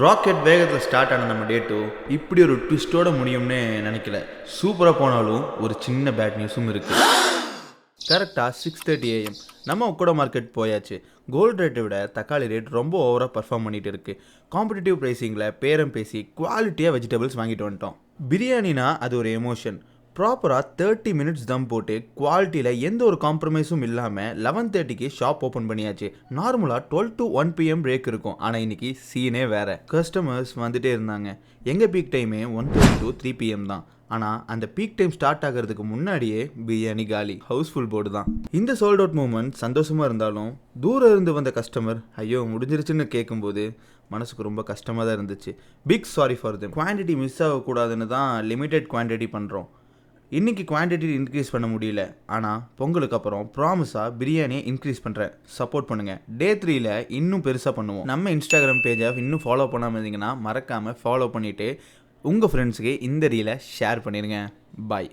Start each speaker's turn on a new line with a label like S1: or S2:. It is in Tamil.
S1: ராக்கெட் வேகத்தில் ஸ்டார்ட் ஆன நம்ம டே 2 இப்படி ஒரு ட்விஸ்டோட முடியும்னு நினைக்கல. சூப்பராக போனாலும் ஒரு சின்ன பேட் நியூஸும் இருக்குது. கரெக்டாக 6:30 AM நம்ம உக்கோட மார்க்கெட் போயாச்சு. கோல்டு ரேட்டை விட தக்காளி ரேட் ரொம்ப ஓவராக பர்ஃபார்ம் பண்ணிட்டு இருக்கு. காம்படிட்டிவ் ப்ரைஸிங்கில் பேரம் பேசி குவாலிட்டியாக வெஜிடபிள்ஸ் வாங்கிட்டு வந்துட்டோம். பிரியாணினா அது ஒரு எமோஷன். ப்ராப்பராக 30 மினிட்ஸ் தம் போட்டு குவாலிட்டியில் எந்த ஒரு காம்ப்ரமைஸும் இல்லாமல் 11:30க்கு ஷாப் ஓப்பன் பண்ணியாச்சு. நார்மலாக 12 to 1 PM பிரேக் இருக்கும். ஆனால் இன்னைக்கு சீனே வேறு. கஸ்டமர்ஸ் வந்துட்டே இருந்தாங்க. எங்கள் பீக் டைமே 1:30 to 3 PM தான். ஆனால் அந்த பீக் டைம் ஸ்டார்ட் ஆகிறதுக்கு முன்னாடியே பிரியாணி காலி. ஹவுஸ்ஃபுல் போர்டு தான். இந்த சோல்ட் அவுட் மூமெண்ட் சந்தோஷமாக இருந்தாலும் தூரம் இருந்து வந்த கஸ்டமர் ஐயோ முடிஞ்சிருச்சுன்னு கேட்கும்போது மனசுக்கு ரொம்ப கஷ்டமாக தான் இருந்துச்சு. Big sorry for them. Quantity miss ஆகக்கூடாதுன்னு தான் லிமிட்டெட் குவான்டிட்டி பண்ணுறோம். இன்றைக்கி குவான்டிட்டி இன்க்ரீஸ் பண்ண முடியல. ஆனால் பொங்கலுக்கு அப்புறம் ப்ராமிஸாக பிரியாணியை இன்க்ரீஸ் பண்ணுறேன். சப்போர்ட் பண்ணுங்கள். டே 3ல் இன்னும் பெருசாக பண்ணுவோம். நம்ம இன்ஸ்டாகிராம் பேஜை இன்னும் ஃபாலோ பண்ணாமல் இருந்தீங்கன்னா மறக்காமல் ஃபாலோ பண்ணிவிட்டு உங்கள் ஃப்ரெண்ட்ஸுக்கு இந்த ரீலை ஷேர் பண்ணிடுங்க. பாய்.